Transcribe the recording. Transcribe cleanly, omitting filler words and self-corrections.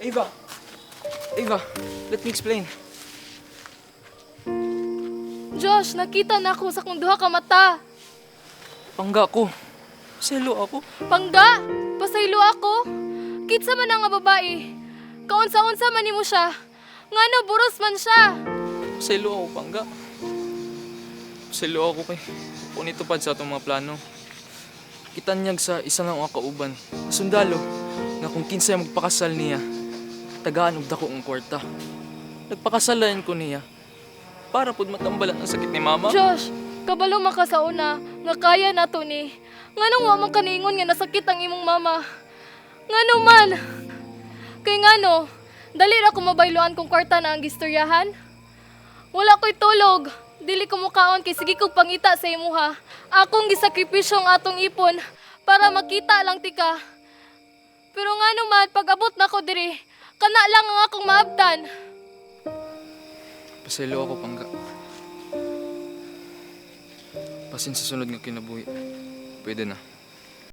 Ava! Ava, let me explain. Josh, nakita na ako sa kong duha ka mata. Pangga ko. Selo ako. Pangga, pasaylo ako. Kitsa man nga babae. Kaunsa-unsa man nimo siya. Ngano buros man siya. Selo ako, Pangga. Selo ako kay punitupad sa atong mga plano. Kitanyag sa isa ng mga kauban. Sundalo, nga kung kinsay magpakasal niya, tagaan og dako ang kwarta. Nagpakasalan ko niya para pud matambalan ang sakit ni mama. Josh, kabalo man ka sa una nga kaya nato ni. Nganong wa man kaningon nga nasakit ang imong mama. Ngano man? Kay ngano, dali ra ko mabayloan kung kwarta na ang gistoryahan. Wala ko'y tulog. Dili ko mukaon kay sige kog pangita sa imuha. Akong gisakripisyo ang atong ipon para makita lang tika. Pero ngano man pag abot na ko diri, kana lang ang akong maabtan. Paselo ako, Pangga. Pasin sa sunod nga kinabuhi. Pwede na.